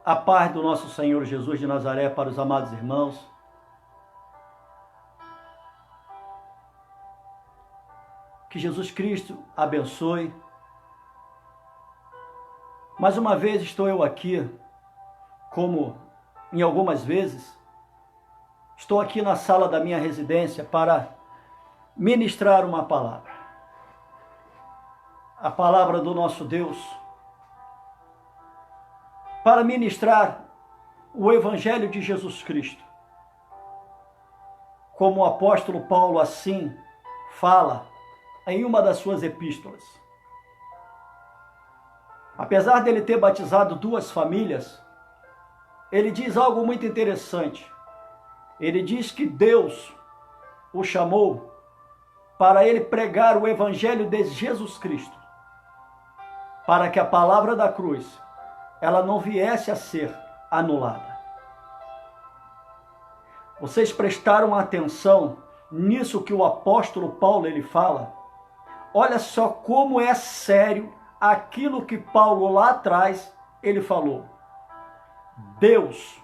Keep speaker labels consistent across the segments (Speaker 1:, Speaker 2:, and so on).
Speaker 1: A paz do nosso Senhor Jesus de Nazaré para os amados irmãos. Que Jesus Cristo abençoe. Mais uma vez estou eu aqui, como em algumas vezes, estou aqui na sala da minha residência para ministrar uma palavra. A palavra do nosso Deus, para ministrar o Evangelho de Jesus Cristo. Como o apóstolo Paulo assim fala em uma das suas epístolas. Apesar dele ter batizado duas famílias, ele diz algo muito interessante. Ele diz que Deus o chamou para ele pregar o Evangelho de Jesus Cristo, para que a palavra da cruz ela não viesse a ser anulada. Vocês prestaram atenção nisso que o apóstolo Paulo ele fala? Olha só como é sério aquilo que Paulo lá atrás ele falou. Deus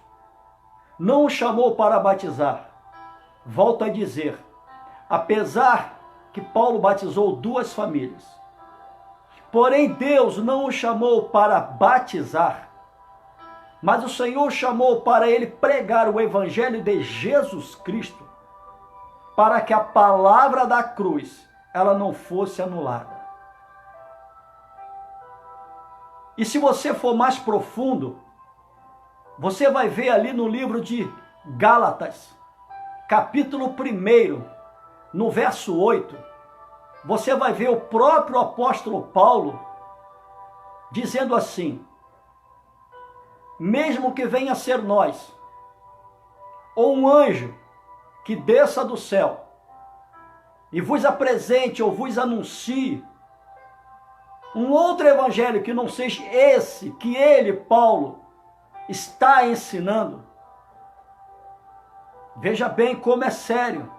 Speaker 1: não o chamou para batizar. Volto a dizer, apesar que Paulo batizou duas famílias, porém Deus não o chamou para batizar, mas o Senhor chamou para ele pregar o Evangelho de Jesus Cristo, para que a palavra da cruz ela não fosse anulada. E se você for mais profundo, você vai ver ali no livro de Gálatas, capítulo 1, no verso 8, você vai ver o próprio apóstolo Paulo dizendo assim: mesmo que venha a ser nós, ou um anjo que desça do céu e vos apresente ou vos anuncie um outro evangelho que não seja esse que ele, Paulo, está ensinando. Veja bem como é sério,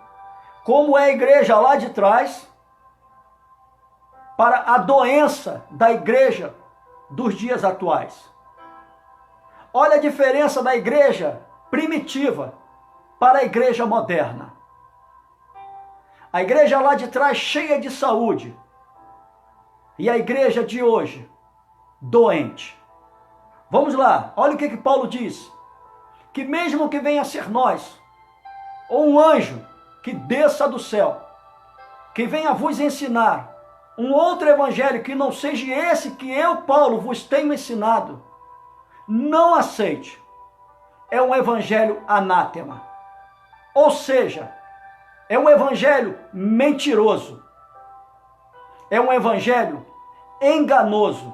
Speaker 1: como é a igreja lá de trás para a doença da igreja dos dias atuais. Olha a diferença da igreja primitiva para a igreja moderna. A igreja lá de trás cheia de saúde e a igreja de hoje doente. Vamos lá, olha o que Paulo diz: que mesmo que venha a ser nós, ou um anjo que desça do céu, que venha vos ensinar um outro evangelho que não seja esse que eu, Paulo, vos tenho ensinado, não aceite. É um evangelho anátema. Ou seja, é um evangelho mentiroso. É um evangelho enganoso.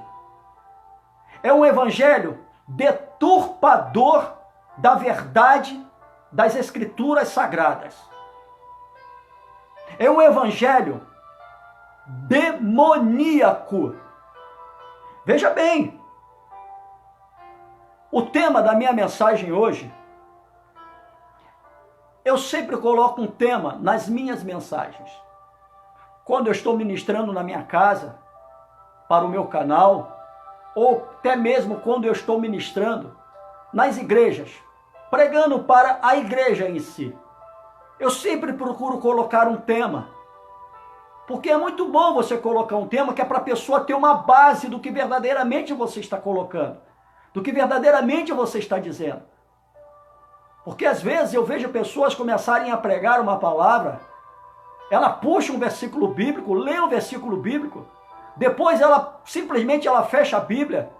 Speaker 1: É um evangelho deturpador da verdade das Escrituras Sagradas. É um evangelho demoníaco. Veja bem, o tema da minha mensagem hoje, eu sempre coloco um tema nas minhas mensagens. Quando eu estou ministrando na minha casa, para o meu canal, ou até mesmo quando eu estou ministrando nas igrejas, pregando para a igreja em si, eu sempre procuro colocar um tema. Porque é muito bom você colocar um tema que é para a pessoa ter uma base do que verdadeiramente você está colocando, do que verdadeiramente você está dizendo. Porque às vezes eu vejo pessoas começarem a pregar uma palavra, ela puxa um versículo bíblico, lê um versículo bíblico, depois ela simplesmente fecha a Bíblia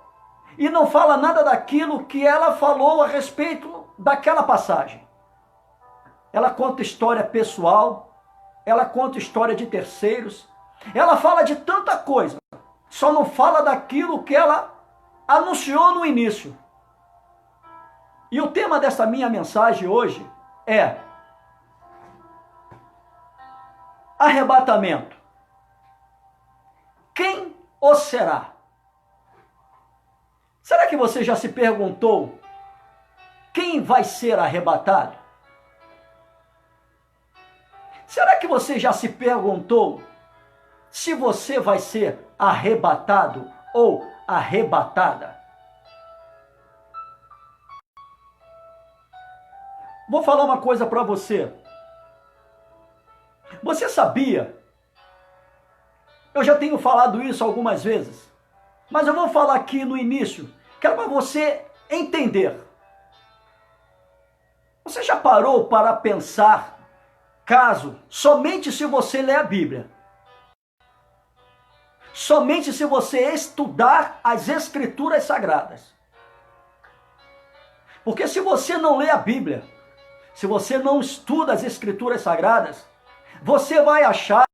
Speaker 1: e não fala nada daquilo que ela falou a respeito daquela passagem. Ela conta história pessoal, ela conta história de terceiros, ela fala de tanta coisa, só não fala daquilo que ela anunciou no início. E o tema dessa minha mensagem hoje é arrebatamento. Quem o será? Será que você já se perguntou quem vai ser arrebatado? Será que você já se perguntou se você vai ser arrebatado ou arrebatada? Vou falar uma coisa para você. Você sabia? Eu já tenho falado isso algumas vezes, mas eu vou falar aqui no início, que é para você entender. Você já parou para pensar, caso, somente se você ler a Bíblia, somente se você estudar as Escrituras Sagradas? Porque se você não lê a Bíblia, se você não estuda as Escrituras Sagradas, você vai achar,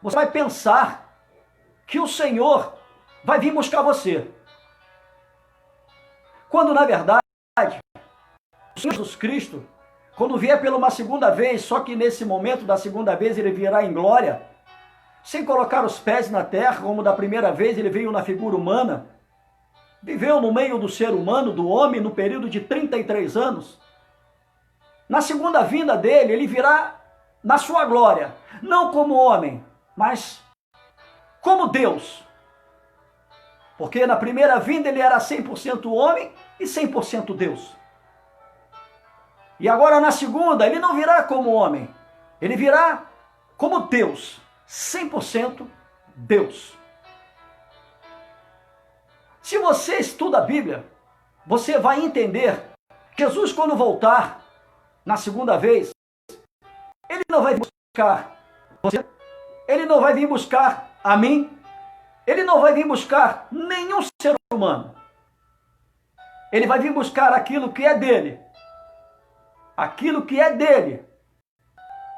Speaker 1: você vai pensar que o Senhor vai vir buscar você. Quando na verdade, Jesus Cristo, quando vier pela uma segunda vez, só que nesse momento da segunda vez ele virá em glória, sem colocar os pés na terra, como da primeira vez ele veio na figura humana, viveu no meio do ser humano, do homem, no período de 33 anos. Na segunda vinda dele, ele virá na sua glória, não como homem, mas como Deus. Porque na primeira vinda ele era 100% homem e 100% Deus. E agora na segunda, ele não virá como homem, ele virá como Deus, 100% Deus. Se você estuda a Bíblia, você vai entender que Jesus, quando voltar na segunda vez, ele não vai vir buscar você, ele não vai vir buscar a mim, ele não vai vir buscar nenhum ser humano. Ele vai vir buscar aquilo que é dele, aquilo que é dele,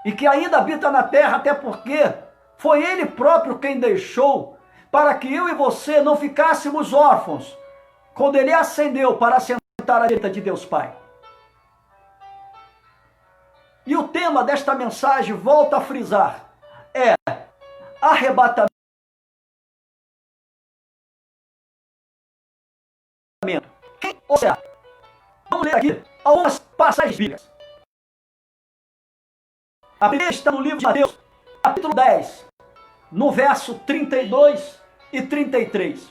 Speaker 1: e que ainda habita na terra, até porque foi ele próprio quem deixou para que eu e você não ficássemos órfãos, quando ele ascendeu para sentar à direita de Deus Pai. E o tema desta mensagem, volta a frisar, é arrebatamento. Ou seja, vamos ler aqui algumas passagens bíblicas. A primeira está no livro de Mateus, capítulo 10, no verso 32 e 33.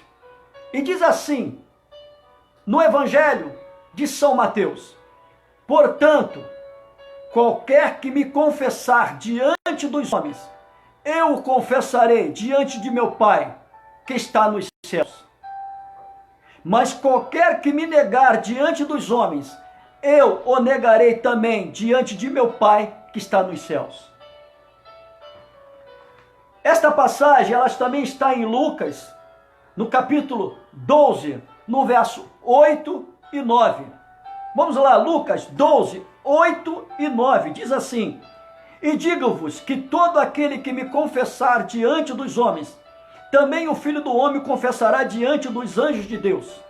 Speaker 1: E diz assim, no Evangelho de São Mateus: portanto, qualquer que me confessar diante dos homens, eu o confessarei diante de meu Pai, que está nos céus. Mas qualquer que me negar diante dos homens, eu o negarei também diante de meu Pai, que está nos céus. Esta passagem, ela também está em Lucas, no capítulo 12, no verso 8 e 9. Vamos lá, Lucas 12, 8 e 9, diz assim: e digo-vos que todo aquele que me confessar diante dos homens, também o Filho do Homem confessará diante dos anjos de Deus.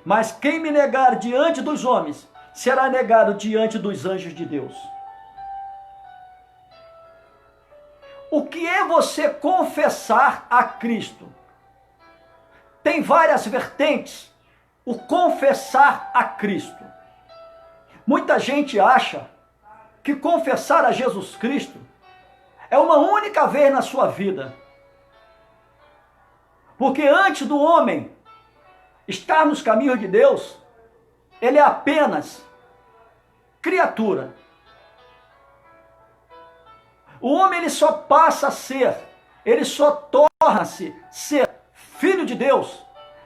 Speaker 1: Mas quem me negar diante dos homens, será negado diante dos anjos de Deus. O que é você confessar a Cristo? Tem várias vertentes, o confessar a Cristo. Muita gente acha que confessar a Jesus Cristo é uma única vez na sua vida. Porque antes do homem estar nos caminhos de Deus, ele é apenas criatura. O homem ele só passa a ser, ele só torna-se ser filho de Deus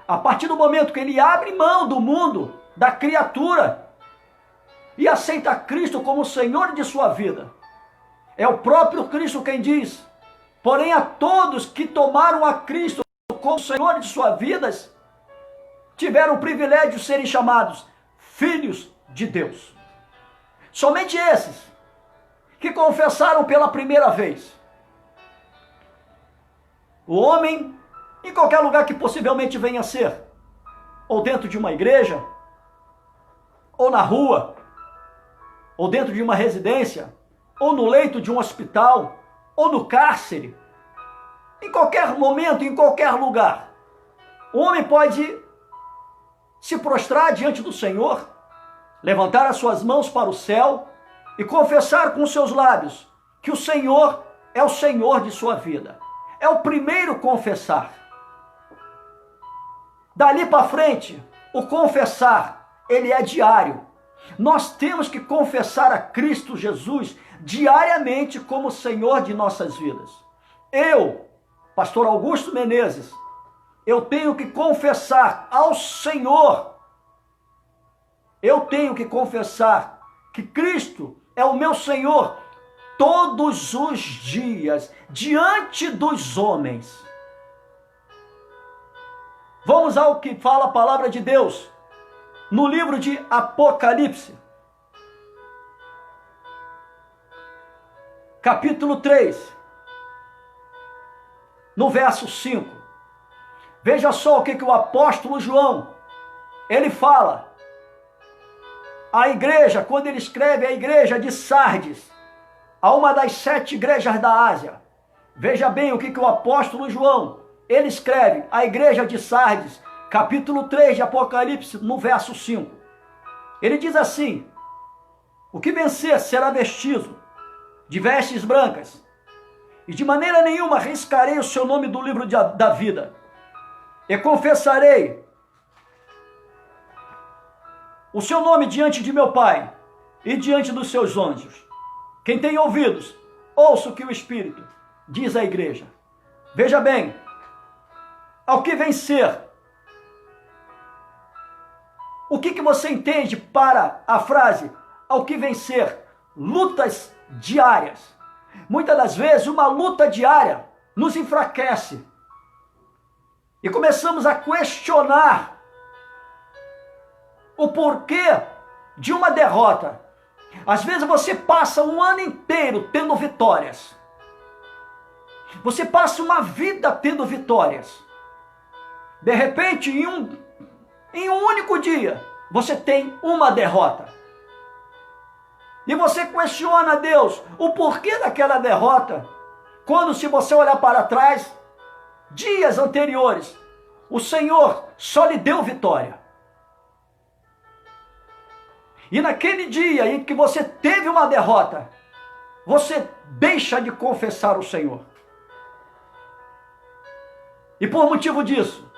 Speaker 1: a partir do momento que ele abre mão do mundo, da criatura, e aceita Cristo como Senhor de sua vida. É o próprio Cristo quem diz: porém a todos que tomaram a Cristo como Senhor de suas vidas, tiveram o privilégio de serem chamados filhos de Deus. Somente esses que confessaram pela primeira vez. O homem, em qualquer lugar que possivelmente venha a ser, ou dentro de uma igreja, ou na rua, ou dentro de uma residência, ou no leito de um hospital, ou no cárcere, em qualquer momento, em qualquer lugar, o homem pode se prostrar diante do Senhor, levantar as suas mãos para o céu e confessar com seus lábios que o Senhor é o Senhor de sua vida. É o primeiro confessar. Dali para frente, o confessar, ele é diário. Nós temos que confessar a Cristo Jesus diariamente como Senhor de nossas vidas. Eu, pastor Augusto Menezes, eu tenho que confessar ao Senhor, eu tenho que confessar que Cristo é o meu Senhor todos os dias, diante dos homens. Vamos ao que fala a palavra de Deus, no livro de Apocalipse, capítulo 3, no verso 5. Veja só o que o apóstolo João, ele fala. A igreja, quando ele escreve a igreja de Sardes, a uma das 7 igrejas da Ásia. Veja bem o que o apóstolo João, ele escreve a igreja de Sardes, capítulo 3 de Apocalipse, no verso 5. Ele diz assim: o que vencer será vestido de vestes brancas, e de maneira nenhuma riscarei o seu nome do livro da vida, e confessarei o seu nome diante de meu Pai e diante dos seus anjos. Quem tem ouvidos, ouça o que o Espírito diz à igreja. Veja bem, ao que vencer, o que você entende para a frase ao que vencer? Lutas diárias. Muitas das vezes uma luta diária nos enfraquece e começamos a questionar o porquê de uma derrota. Às vezes você passa um ano inteiro tendo vitórias. Você passa uma vida tendo vitórias. De repente, em um único dia, você tem uma derrota. E você questiona a Deus o porquê daquela derrota, quando, se você olhar para trás, dias anteriores, o Senhor só lhe deu vitória. E naquele dia em que você teve uma derrota, você deixa de confessar o Senhor. E por motivo disso,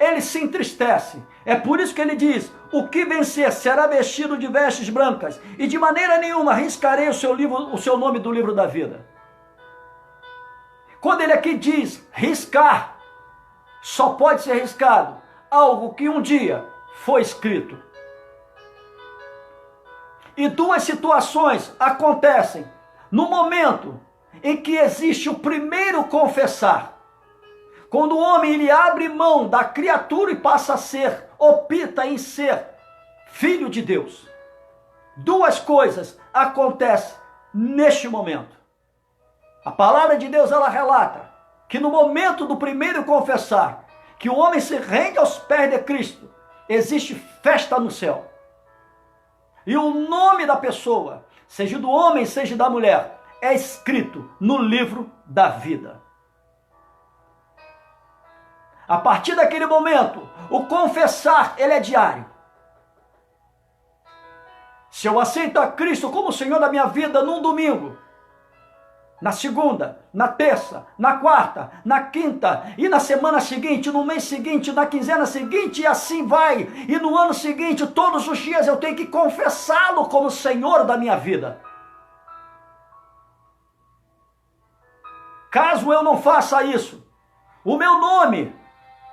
Speaker 1: ele se entristece. É por isso que ele diz: o que vencer será vestido de vestes brancas, e de maneira nenhuma riscarei o seu nome do livro da vida. Quando ele aqui diz riscar, só pode ser riscado algo que um dia foi escrito. E duas situações acontecem no momento em que existe o primeiro confessar. Quando o homem ele abre mão da criatura e passa a ser, opta em ser filho de Deus. Duas coisas acontecem neste momento. A palavra de Deus ela relata que no momento do primeiro confessar, que o homem se rende aos pés de Cristo, existe festa no céu. E o nome da pessoa, seja do homem, seja da mulher, é escrito no livro da vida. A partir daquele momento, o confessar, ele é diário. Se eu aceito a Cristo como Senhor da minha vida num domingo, na segunda, na terça, na quarta, na quinta, e na semana seguinte, no mês seguinte, na quinzena seguinte, e assim vai. E no ano seguinte, todos os dias eu tenho que confessá-lo como Senhor da minha vida. Caso eu não faça isso, o meu nome,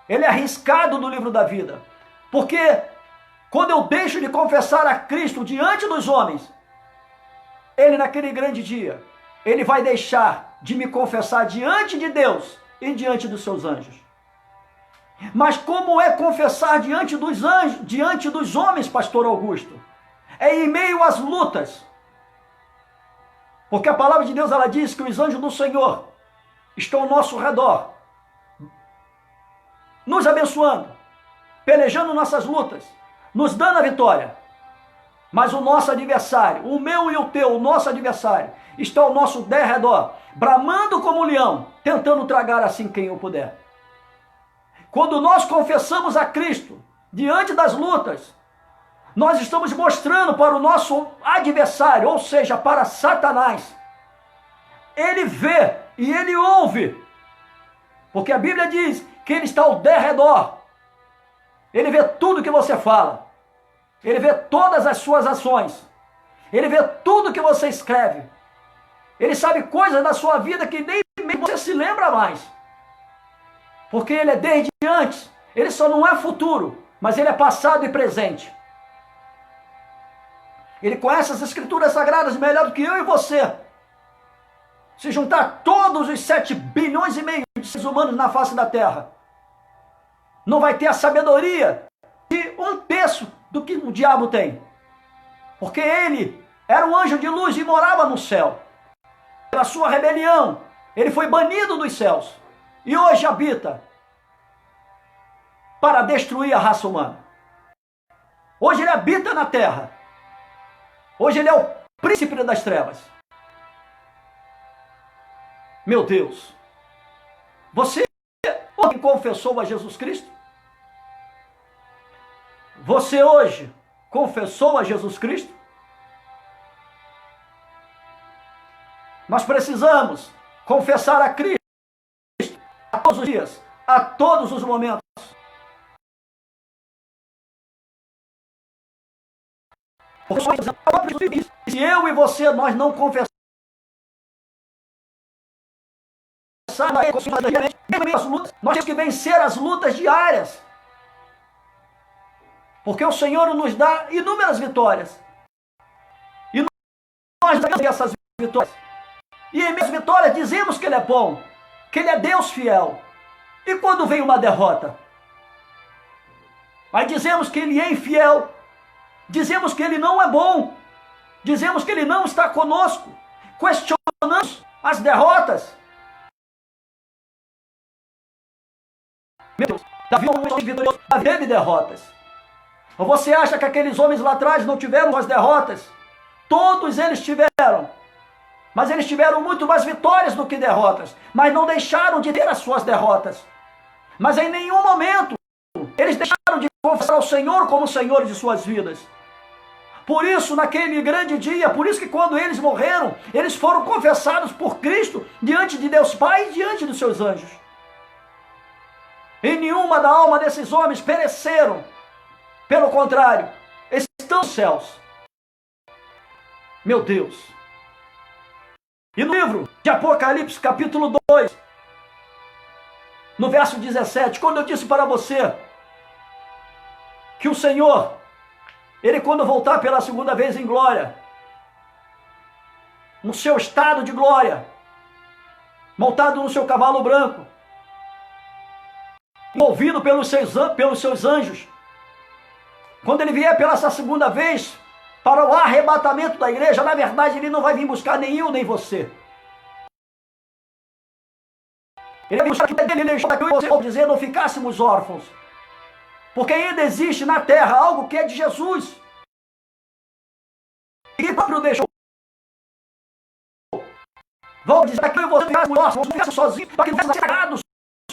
Speaker 1: ele é arriscado do livro da vida. Porque quando eu deixo de confessar a Cristo diante dos homens, ele naquele grande dia, ele vai deixar de me confessar diante de Deus e diante dos seus anjos. Mas como é confessar diante dos anjos, diante dos homens, pastor Augusto? É em meio às lutas. Porque a palavra de Deus ela diz que os anjos do Senhor estão ao nosso redor, nos abençoando, pelejando nossas lutas, nos dando a vitória. Mas o nosso adversário, o meu e o teu, o nosso adversário, está ao nosso derredor, bramando como um leão, tentando tragar assim quem o puder. Quando nós confessamos a Cristo, diante das lutas, nós estamos mostrando para o nosso adversário, ou seja, para Satanás. Ele vê e ele ouve, porque a Bíblia diz que ele está ao derredor. Ele vê tudo que você fala. Ele vê todas as suas ações. Ele vê tudo que você escreve. Ele sabe coisas da sua vida que nem mesmo você se lembra mais. Porque ele é desde antes. Ele só não é futuro, mas ele é passado e presente. Ele conhece as escrituras sagradas melhor do que eu e você. Se juntar todos os 7 bilhões e meio de seres humanos na face da Terra, não vai ter a sabedoria de 1/3 do que o diabo tem. Porque ele era um anjo de luz e morava no céu. Pela sua rebelião, ele foi banido dos céus. E hoje habita para destruir a raça humana. Hoje ele habita na terra. Hoje ele é o príncipe das trevas. Meu Deus. Você hoje confessou a Jesus Cristo? Você hoje confessou a Jesus Cristo? Nós precisamos confessar a Cristo a todos os dias, a todos os momentos. Se eu e você, nós não confessarmos nós temos que vencer as lutas diárias. Porque o Senhor nos dá inúmeras vitórias. E nós damos essas vitórias. E em minhas vitórias dizemos que Ele é bom, que Ele é Deus fiel. E quando vem uma derrota? Aí dizemos que Ele é infiel. Dizemos que Ele não é bom. Dizemos que Ele não está conosco. Questionamos as derrotas. Meu Deus, Davi teve derrotas. Ou você acha que aqueles homens lá atrás não tiveram as derrotas? Todos eles tiveram. Mas eles tiveram muito mais vitórias do que derrotas. Mas não deixaram de ter as suas derrotas. Mas em nenhum momento eles deixaram de confessar ao Senhor como Senhor de suas vidas. Por isso, naquele grande dia, por isso que quando eles morreram, eles foram confessados por Cristo diante de Deus Pai e diante dos seus anjos. E nenhuma da alma desses homens pereceram. Pelo contrário, estão nos céus. Meu Deus. E no livro de Apocalipse, capítulo 2, no verso 17, quando eu disse para você que o Senhor, Ele quando voltar pela segunda vez em glória, no seu estado de glória, montado no seu cavalo branco, envolvido pelos seus anjos, quando Ele vier pela essa segunda vez, para o arrebatamento da igreja, na verdade Ele não vai vir buscar nem eu nem você. Ele vai buscar aquilo que Ele deixou que eu e você, dizer, não ficássemos órfãos. Porque ainda existe na terra algo que é de Jesus. E Ele próprio deixou. Vamos dizer que eu e você ficássemos órfãos, não ficássemos sozinhos, para que não fôssemos cegados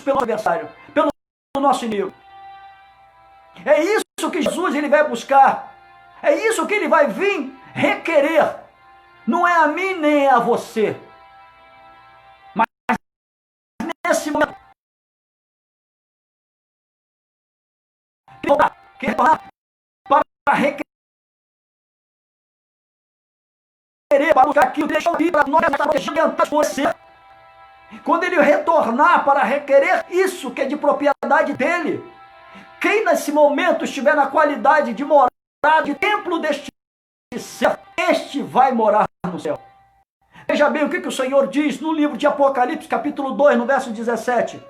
Speaker 1: pelo adversário, pelo nosso inimigo. É isso que Jesus Ele vai buscar. É isso que Ele vai vir requerer. Não é a mim nem a você. Mas nesse momento, para requerer, para buscar aquilo que deixou de ir para nós adiantar você. Quando Ele retornar para requerer isso que é de propriedade dEle, quem nesse momento estiver na qualidade de morada, de templo deste céu, este vai morar no céu. Veja bem o que o Senhor diz no livro de Apocalipse, capítulo 2, no verso 17.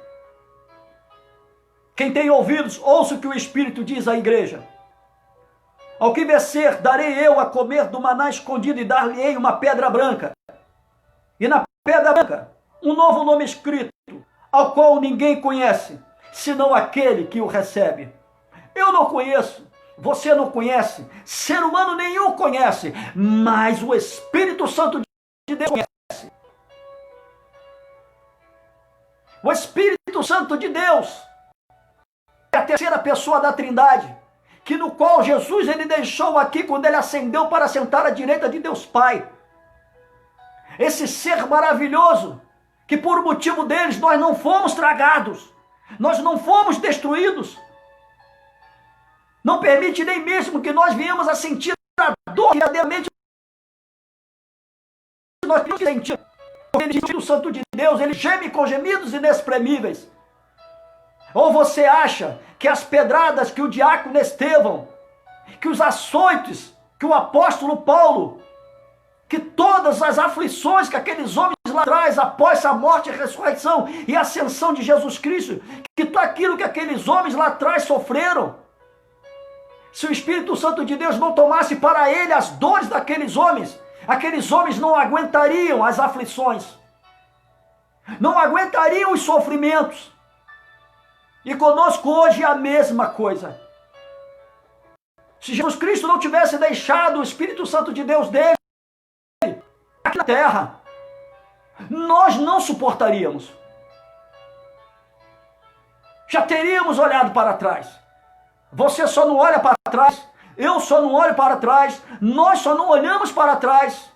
Speaker 1: Quem tem ouvidos, ouça o que o Espírito diz à igreja. Ao que vencer, darei eu a comer do maná escondido e dar-lhe-ei uma pedra branca. E na pedra branca, um novo nome escrito, ao qual ninguém conhece, senão aquele que o recebe. Eu não conheço, você não conhece, ser humano nenhum conhece, mas o Espírito Santo de Deus conhece. O Espírito Santo de Deus é a terceira pessoa da Trindade, que no qual Jesus Ele deixou aqui quando Ele ascendeu para sentar à direita de Deus Pai. Esse ser maravilhoso, que por motivo deles nós não fomos tragados, nós não fomos destruídos. Não permite nem mesmo que nós venhamos a sentir a dor que verdadeiramente nós temos que sentir. Porque o Espírito Santo de Deus, ele geme com gemidos inexprimíveis. Ou você acha que as pedradas que o diácono Estevão, que os açoites, que o apóstolo Paulo, que todas as aflições que aqueles homens lá atrás, após a morte, a ressurreição e a ascensão de Jesus Cristo, que tudo aquilo que aqueles homens lá atrás sofreram, se o Espírito Santo de Deus não tomasse para ele as dores daqueles homens não aguentariam as aflições, não aguentariam os sofrimentos. E conosco hoje é a mesma coisa. Se Jesus Cristo não tivesse deixado o Espírito Santo de Deus dele aqui na terra, nós não suportaríamos. Já teríamos olhado para trás. Você só não olha para trás, eu só não olho para trás, nós só não olhamos para trás,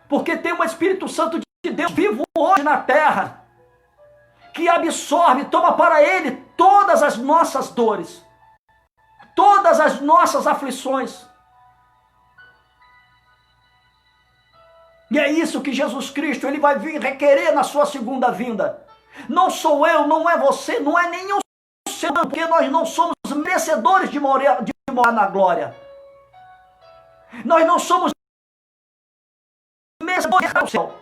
Speaker 1: porque tem um Espírito Santo de Deus vivo hoje na terra, que absorve, toma para ele todas as nossas dores, todas as nossas aflições. E é isso que Jesus Cristo ele vai vir requerer na sua segunda vinda. Não sou eu, não é você, não é nenhum ser humano, porque nós não somos merecedores de morar na glória. Nós não somos merecedores do céu.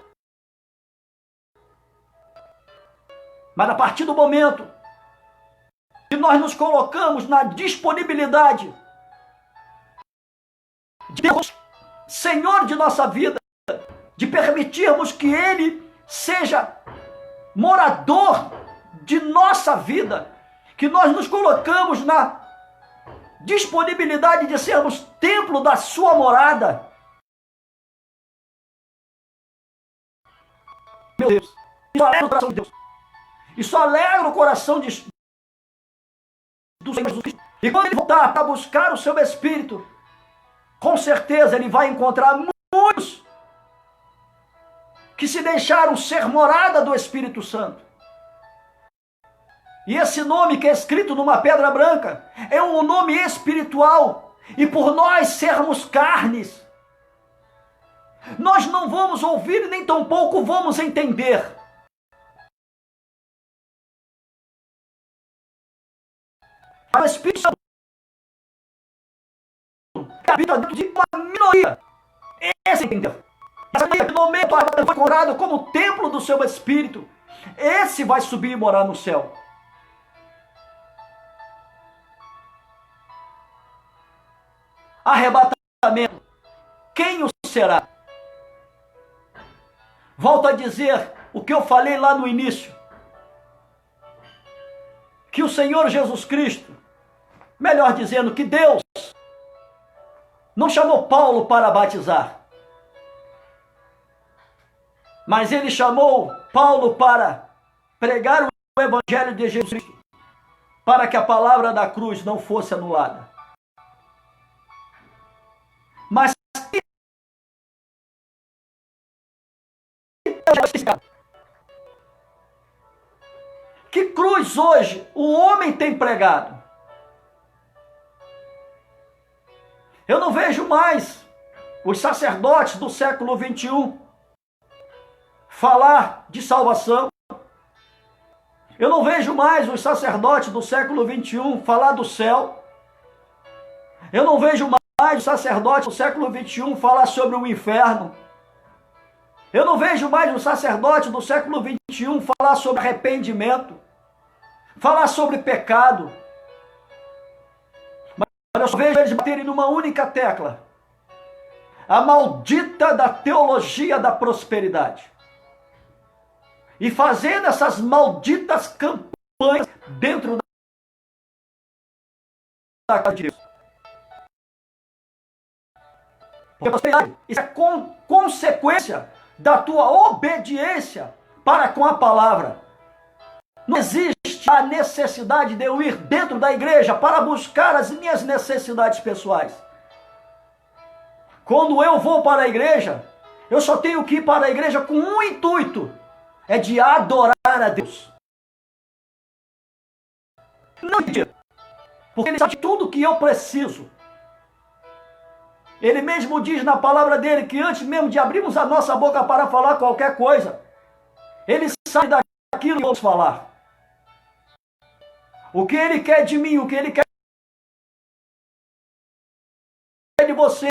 Speaker 1: Mas a partir do momento que nós nos colocamos na disponibilidade de Deus, Senhor de nossa vida, de permitirmos que Ele seja morador de nossa vida, que nós nos colocamos na disponibilidade de sermos templo da sua morada. Meu Deus, isso alegra o coração de Deus. Isso alegra o coração do Senhor Jesus Cristo. E quando Ele voltar para buscar o seu Espírito, com certeza Ele vai encontrar muitos que se deixaram ser morada do Espírito Santo. E esse nome que é escrito numa pedra branca é um nome espiritual. E por nós sermos carnes, nós não vamos ouvir nem tampouco vamos entender. O Espírito Santo habita dentro de uma minoria. Esse entendeu. Essa minoria, no momento, foi encontrado como o templo do seu Espírito. Esse vai subir e morar no céu. Arrebatamento. Quem o será? Volto a dizer o que eu falei lá no início. Que o Senhor Jesus Cristo, melhor dizendo, que Deus não chamou Paulo para batizar, mas Ele chamou Paulo para pregar o Evangelho de Jesus Cristo, para que a palavra da cruz não fosse anulada. Mas que cruz hoje o homem tem pregado? Eu não vejo mais os sacerdotes do século 21 falar de salvação. Eu não vejo mais os sacerdotes do século 21 falar do céu. Eu não vejo mais os sacerdotes do século 21 falar sobre o inferno. Eu não vejo mais os sacerdotes do século 21 falar sobre arrependimento, falar sobre pecado. Mas eu só vejo eles baterem numa única tecla: a maldita da teologia da prosperidade. E fazendo essas malditas campanhas dentro da casa de Deus. Porque prosperidade, isso é consequência da tua obediência para com a palavra. Não existe a necessidade de eu ir dentro da igreja para buscar as minhas necessidades pessoais. Quando eu vou para a igreja, eu só tenho que ir para a igreja com um intuito: é de adorar a Deus. Não, porque Ele sabe tudo que eu preciso. Ele mesmo diz na palavra dele que antes mesmo de abrirmos a nossa boca para falar qualquer coisa, Ele sabe daquilo que vamos falar. O que Ele quer de mim, o que Ele quer de você.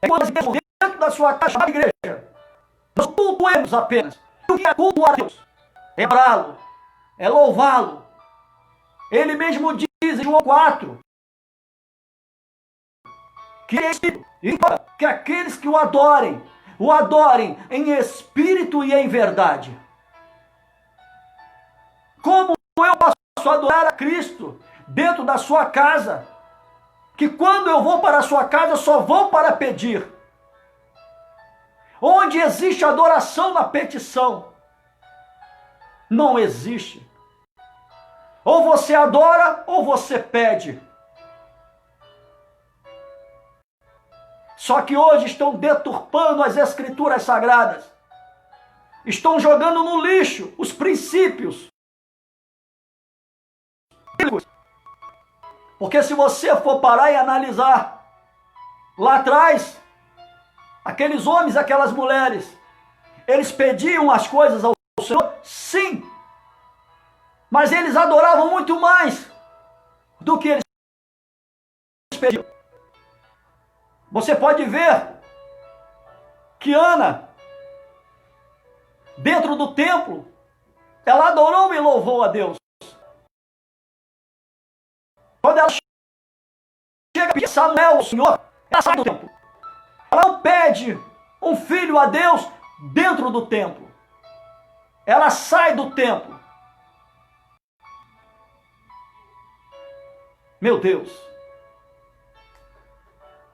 Speaker 1: É coisa dentro da sua casa da igreja. Nós cultuemos apenas. O que é cultuar a Deus? É adorá-lo, é louvá-lo. Ele mesmo diz em João 4 que aqueles que o adorem em espírito e em verdade. Como eu posso adorar a Cristo dentro da sua casa? Que quando eu vou para a sua casa, eu só vou para pedir. Onde existe adoração na petição? Não existe. Ou você adora, ou você pede. Só que hoje estão deturpando as escrituras sagradas. Estão jogando no lixo os princípios. Porque se você for parar e analisar, lá atrás, aqueles homens, aquelas mulheres, eles pediam as coisas ao Senhor, sim, mas eles adoravam muito mais do que eles pediam. Você pode ver que Ana, dentro do templo, ela adorou e louvou a Deus. Quando ela chega a pedir Samuel ao Senhor, ela sai do templo. Ela não pede um filho a Deus dentro do templo. Ela sai do templo. Meu Deus.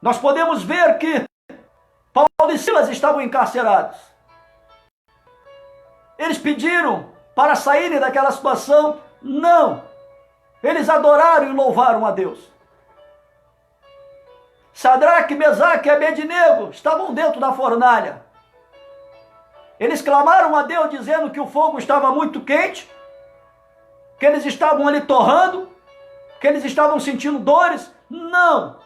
Speaker 1: Nós podemos ver que Paulo e Silas estavam encarcerados. Eles pediram para saírem daquela situação? Não. Eles adoraram e louvaram a Deus. Sadraque, Mesaque e Abednego estavam dentro da fornalha. Eles clamaram a Deus dizendo que o fogo estava muito quente, que eles estavam ali torrando, que eles estavam sentindo dores. Não!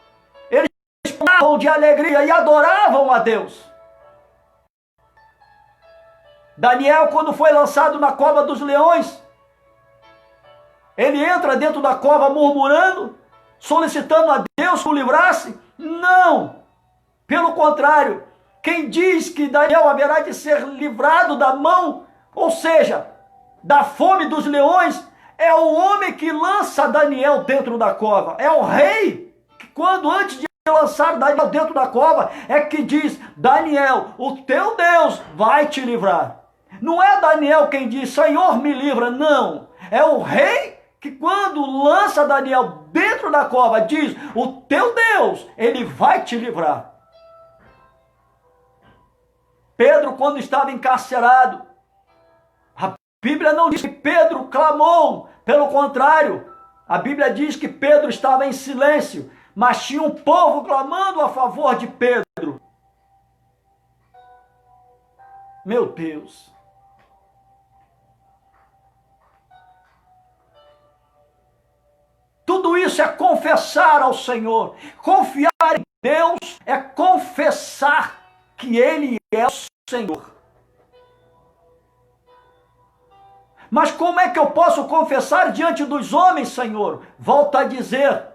Speaker 1: Eles falavam de alegria e adoravam a Deus. Daniel, quando foi lançado na cova dos leões, ele entra dentro da cova murmurando, solicitando a Deus que o livrasse? Não! Pelo contrário, quem diz que Daniel haverá de ser livrado da mão, ou seja, da fome dos leões, é o homem que lança Daniel dentro da cova. É o rei que, quando antes de lançar Daniel dentro da cova, é que diz: Daniel, o teu Deus vai te livrar. Não é Daniel quem diz: Senhor, me livra. Não. É o rei que, quando lança Daniel dentro da cova, diz: o teu Deus, ele vai te livrar. Pedro, quando estava encarcerado, a Bíblia não diz que Pedro clamou. Pelo contrário, a Bíblia diz que Pedro estava em silêncio, mas tinha um povo clamando a favor de Pedro. Meu Deus. Tudo isso é confessar ao Senhor. Confiar em Deus é confessar que Ele é o Senhor. Mas como é que eu posso confessar diante dos homens, Senhor? Volto a dizer,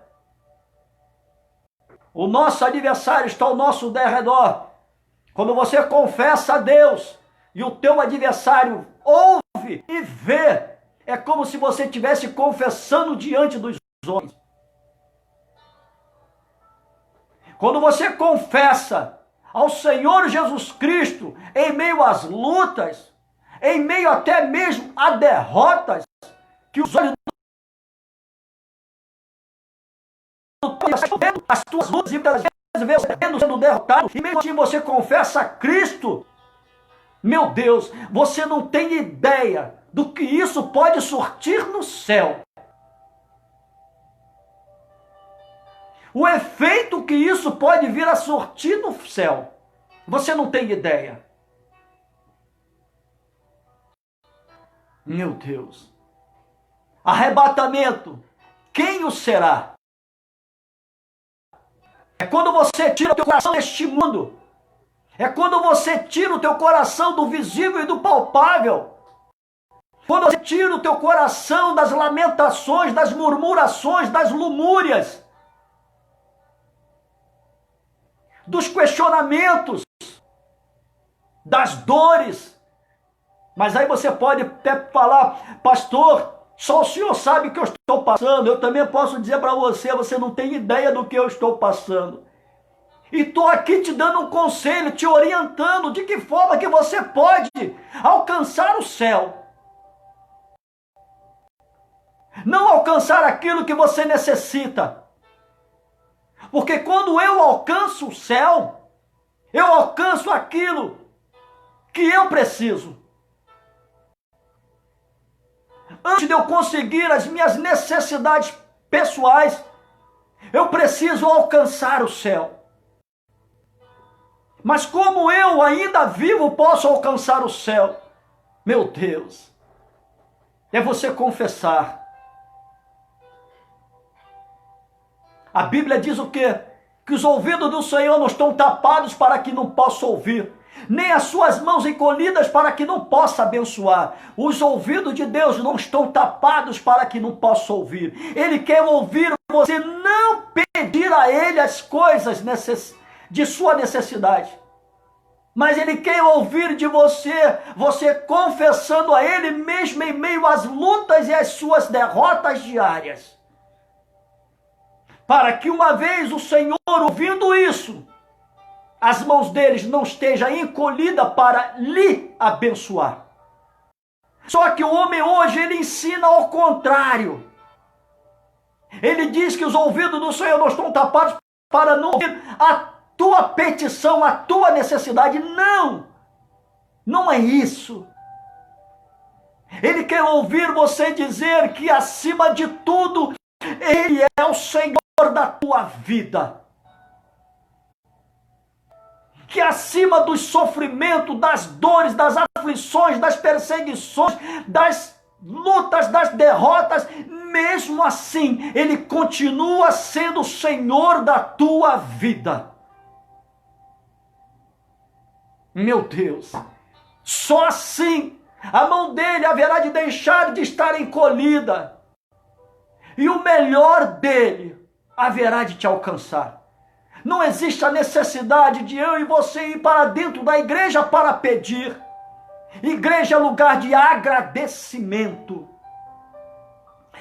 Speaker 1: o nosso adversário está ao nosso derredor. Quando você confessa a Deus e o teu adversário ouve e vê, é como se você estivesse confessando diante dos homens. Quando você confessa ao Senhor Jesus Cristo em meio às lutas, em meio até mesmo a derrotas, que os olhos as tuas lutas e muitas vezes sendo derrotado, e mesmo assim você confessa a Cristo, meu Deus, você não tem ideia do que isso pode surtir no céu. O efeito que isso pode vir a surtir no céu, você não tem ideia. Meu Deus. arrebatamento, quem o será? É quando você tira o teu coração deste mundo. É quando você tira o teu coração do visível e do palpável. Quando você tira o teu coração das lamentações, das murmurações, das lumúrias, dos questionamentos, das dores. Mas aí você pode até falar, pastor, só o senhor sabe o que eu estou passando. Eu também posso dizer para você, você não tem ideia do que eu estou passando. E estou aqui te dando um conselho, te orientando de que forma que você pode alcançar o céu. Não alcançar aquilo que você necessita. Porque quando eu alcanço o céu, eu alcanço aquilo que eu preciso. Antes de eu conseguir as minhas necessidades pessoais, eu preciso alcançar o céu. Mas como eu ainda vivo posso alcançar o céu? Meu Deus, é você confessar. A Bíblia diz o quê? Que os ouvidos do Senhor não estão tapados para que não possa ouvir, nem as suas mãos encolhidas para que não possa abençoar. Os ouvidos de Deus não estão tapados para que não possa ouvir. Ele quer ouvir você não pedir a Ele as coisas de sua necessidade. Mas Ele quer ouvir de você, você confessando a Ele mesmo em meio às lutas e às suas derrotas diárias. Para que uma vez o Senhor, ouvindo isso, as mãos deles não estejam encolhidas para lhe abençoar. Só que o homem hoje, ele ensina ao contrário. Ele diz que os ouvidos do Senhor não estão tapados para não ouvir a tua petição, a tua necessidade. Não! Não é isso. Ele quer ouvir você dizer que acima de tudo, Ele é o Senhor da tua vida. Que acima dos sofrimentos, das dores, das aflições, das perseguições, das lutas, das derrotas, mesmo assim, Ele continua sendo o Senhor da tua vida. Meu Deus, só assim a mão dele haverá de deixar de estar encolhida e o melhor dele haverá de te alcançar. Não existe a necessidade de eu e você ir para dentro da igreja para pedir. Igreja é lugar de agradecimento.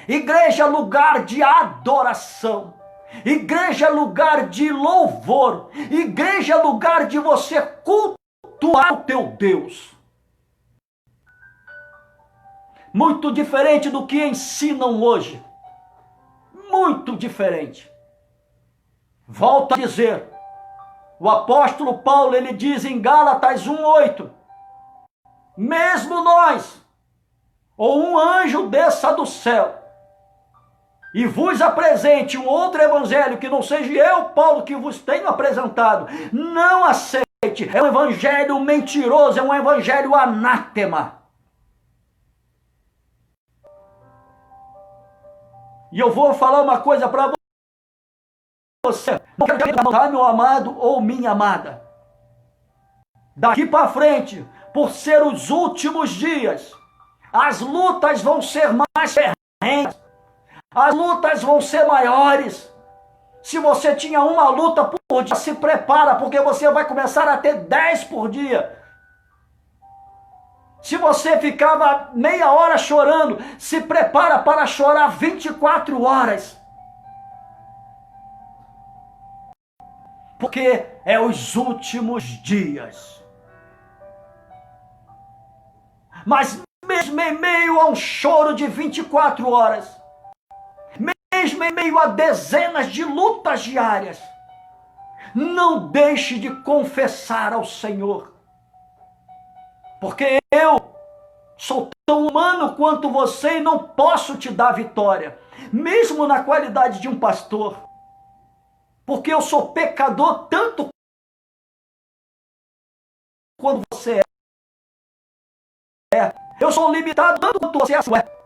Speaker 1: Igreja é lugar de adoração. Igreja é lugar de louvor. Igreja é lugar de você cultuar o teu Deus. Muito diferente do que ensinam hoje. Muito diferente. Volto a dizer, o apóstolo Paulo, ele diz em Gálatas 1:8, mesmo nós, ou um anjo desça do céu, e vos apresente um outro evangelho que não seja eu, Paulo, que vos tenho apresentado, não aceite, é um evangelho mentiroso, é um evangelho anátema. E eu vou falar uma coisa para você, não quero perguntar, meu amado ou minha amada. Daqui para frente, por ser os últimos dias, as lutas vão ser mais ferrenhas, as lutas vão ser maiores. Se você tinha uma luta por dia, se prepara, porque você vai começar a ter 10 por dia. Se você ficava meia hora chorando, se prepara para chorar 24 horas. Porque é os últimos dias. Mas mesmo em meio a um choro de 24 horas, mesmo em meio a dezenas de lutas diárias, não deixe de confessar ao Senhor. Porque eu sou tão humano quanto você e não posso te dar vitória, mesmo na qualidade de um pastor. Porque eu sou pecador tanto quanto você é. Eu sou limitado tanto quanto você é.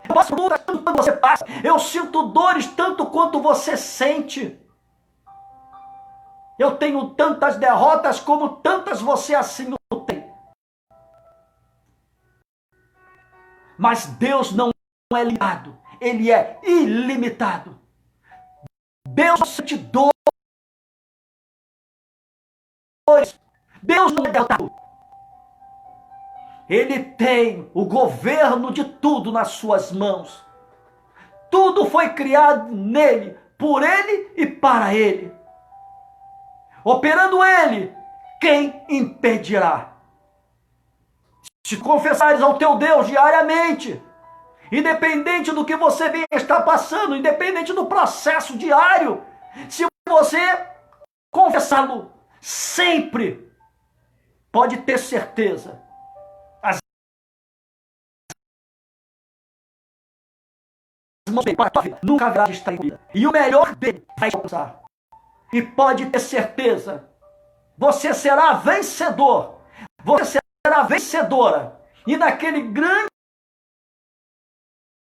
Speaker 1: Eu passo lutas tanto quanto você passa. Eu sinto dores tanto quanto você sente. Eu tenho tantas derrotas como tantas você assim tem. Mas Deus não é limitado. Ele é ilimitado. Deus não sente dores. Deus não é derrotado. Ele tem o governo de tudo nas suas mãos. Tudo foi criado nele, por ele e para ele. Operando ele, quem impedirá? Se confessares ao teu Deus diariamente, independente do que você venha estar passando, independente do processo diário, se você confessá-lo sempre, pode ter certeza, nunca haverá distraída. E o melhor dele vai alcançar. E pode ter certeza, você será vencedor. Você será vencedora. E naquele grande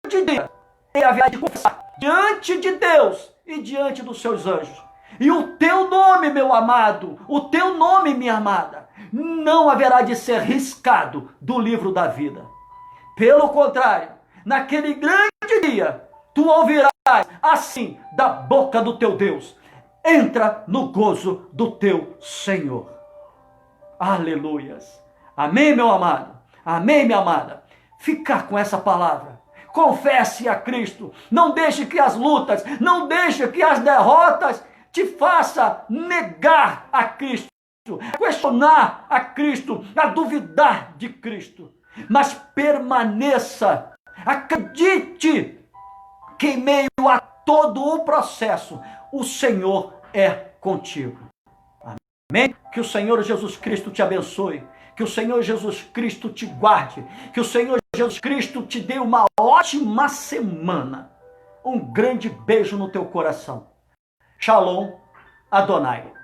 Speaker 1: dia, ele haverá de confessar diante de Deus e diante dos seus anjos. E o teu nome, meu amado, o teu nome, minha amada, não haverá de ser riscado do livro da vida. Pelo contrário, naquele grande dia, tu ouvirás assim da boca do teu Deus: entra no gozo do teu Senhor. Aleluias. Amém, meu amado? Amém, minha amada? Ficar com essa palavra. Confesse a Cristo. Não deixe que as lutas, não deixe que as derrotas te faça negar a Cristo, questionar a Cristo, a duvidar de Cristo. Mas permaneça, acredite que em meio a todo o processo, o Senhor é contigo. Amém? Que o Senhor Jesus Cristo te abençoe, que o Senhor Jesus Cristo te guarde, que o Senhor Jesus Cristo te dê uma ótima semana. Um grande beijo no teu coração. Shalom Adonai.